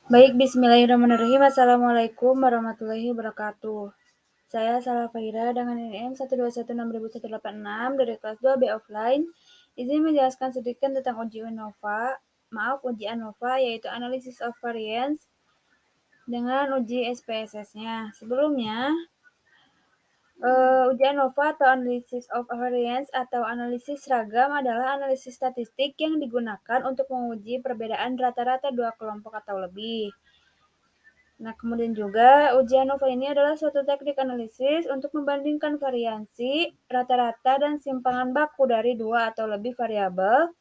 Baik, bismillahirrahmanirrahim. Assalamualaikum warahmatullahi wabarakatuh. Saya Salafahira dengan NIM 121600186 dari kelas 2B offline. Izin menjelaskan sedikit tentang uji ANOVA yaitu Analysis of Variance dengan uji SPSS-nya. Sebelumnya, uji ANOVA atau Analysis of Variance atau analisis seragam adalah analisis statistik yang digunakan untuk menguji perbedaan rata-rata dua kelompok atau lebih. Nah, kemudian juga uji ANOVA ini adalah suatu teknik analisis untuk membandingkan variansi, rata-rata, dan simpangan baku dari dua atau lebih variabel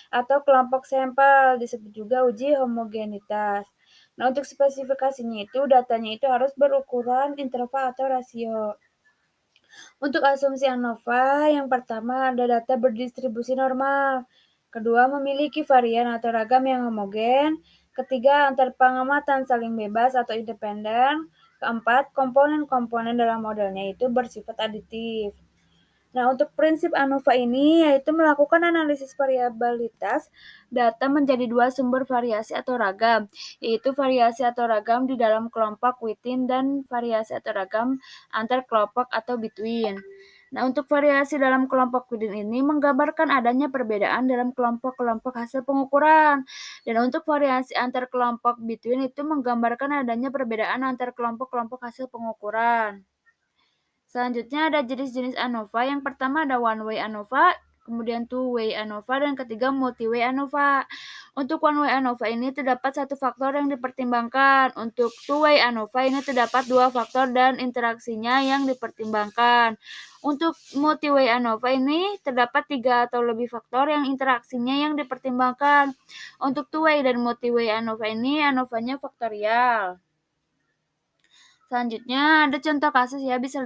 atau kelompok sampel, disebut juga uji homogenitas. Nah, untuk spesifikasinya itu, datanya itu harus berukuran interval atau rasio. Untuk asumsi ANOVA, yang pertama ada data berdistribusi normal. Kedua, memiliki varian atau ragam yang homogen. Ketiga, antar pengamatan saling bebas atau independen. Keempat, komponen-komponen dalam modelnya itu bersifat aditif. Nah, untuk prinsip ANOVA ini yaitu melakukan analisis variabilitas data menjadi dua sumber variasi atau ragam, yaitu variasi atau ragam di dalam kelompok within dan variasi atau ragam antar kelompok atau between. Nah, untuk variasi dalam kelompok within ini menggambarkan adanya perbedaan dalam kelompok-kelompok hasil pengukuran. Dan untuk variasi antar kelompok between itu menggambarkan adanya perbedaan antar kelompok-kelompok hasil pengukuran. Selanjutnya ada jenis-jenis ANOVA. Yang pertama ada one way ANOVA, kemudian two way ANOVA, dan ketiga multi way ANOVA. Untuk one way ANOVA ini terdapat satu faktor yang dipertimbangkan. Untuk two way ANOVA ini terdapat dua faktor dan interaksinya yang dipertimbangkan. Untuk multi way ANOVA ini terdapat tiga atau lebih faktor yang interaksinya yang dipertimbangkan. Untuk two way dan multi way ANOVA ini ANOVA-nya faktorial. Selanjutnya ada contoh kasus ya, bisa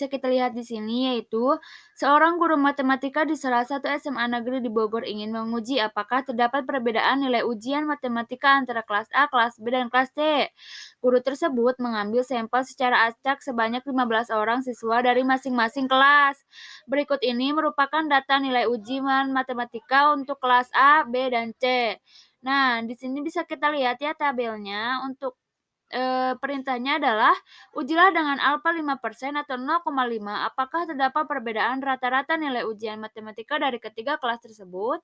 kita lihat di sini, yaitu seorang guru matematika di salah satu SMA negeri di Bogor ingin menguji apakah terdapat perbedaan nilai ujian matematika antara kelas A, kelas B, dan kelas C. Guru tersebut mengambil sampel secara acak sebanyak 15 orang siswa dari masing-masing kelas. Berikut ini merupakan data nilai ujian matematika untuk kelas A, B, dan C. Nah, di sini bisa kita lihat ya tabelnya. Untuk perintahnya adalah ujilah dengan alfa 5% atau 0,5 apakah terdapat perbedaan rata-rata nilai ujian matematika dari ketiga kelas tersebut.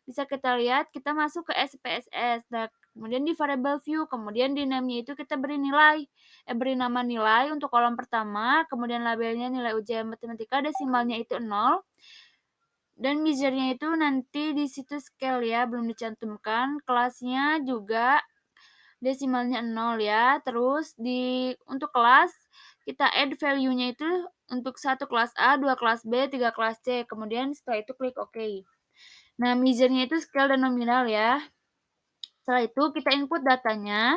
Bisa kita lihat, kita masuk ke SPSS. Nah, kemudian di variable view, kemudian di name-nya itu kita beri nama nilai untuk kolom pertama, kemudian labelnya nilai ujian matematika, desimalnya itu 0. Dan measure-nya itu nanti di situ scale ya, belum dicantumkan. Kelasnya juga desimalnya 0 ya. Terus untuk kelas kita add value-nya itu untuk 1 kelas A, 2 kelas B, 3 kelas C. Kemudian setelah itu klik OK. Nah, measure-nya itu scale dan nominal ya. Setelah itu kita input datanya.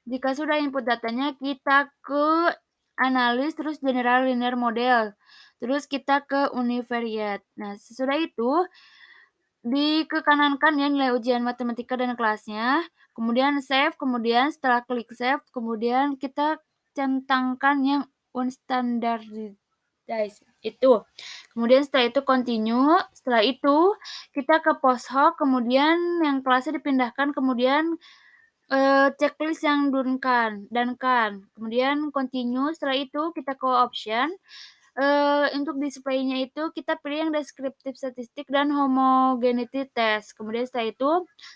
Jika sudah input datanya, kita ke analis, terus general linear model. Terus kita ke univariate. Nah, sesudah itu dikanankan ya nilai ujian matematika dan kelasnya, kemudian save, kemudian setelah klik save, kemudian kita centangkan yang unstandardized itu. Kemudian setelah itu continue, setelah itu kita ke post hoc, kemudian yang kelasnya dipindahkan, kemudian checklist yang dan kemudian continue, setelah itu kita ke option. Untuk display-nya itu kita pilih yang descriptive statistik dan homogeneity test. Kemudian setelah itu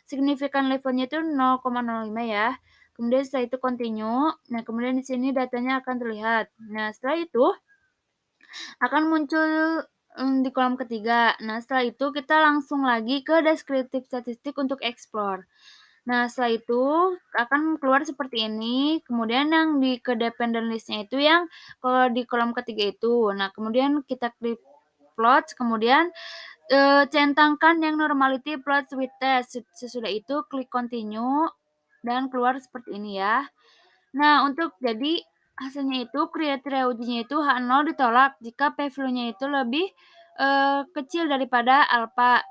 significant level-nya itu 0,05 ya. Kemudian setelah itu continue. Nah, kemudian di sini datanya akan terlihat. Nah, setelah itu akan muncul di kolom ketiga. Nah, setelah itu kita langsung lagi ke descriptive statistik untuk explore. Nah, setelah itu akan keluar seperti ini. Kemudian yang ke dependent list-nya itu yang kalau di kolom ketiga itu. Nah, kemudian kita klik plot, kemudian centangkan yang normality plot with test. Sesudah itu klik continue dan keluar seperti ini ya. Nah, jadi hasilnya itu kriteria ujinya itu H0 ditolak jika p-value-nya itu lebih kecil daripada alfa.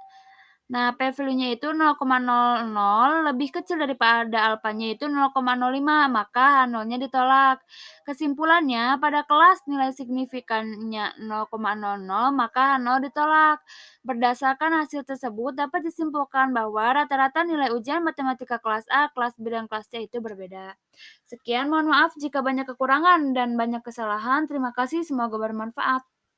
Nah, p-value-nya itu 0,00 lebih kecil daripada alfanya itu 0,05, maka H0-nya ditolak. Kesimpulannya, pada kelas nilai signifikannya 0,00, maka H0 ditolak. Berdasarkan hasil tersebut, dapat disimpulkan bahwa rata-rata nilai ujian matematika kelas A, kelas B, dan kelas C itu berbeda. Sekian, mohon maaf jika banyak kekurangan dan banyak kesalahan. Terima kasih, semoga bermanfaat.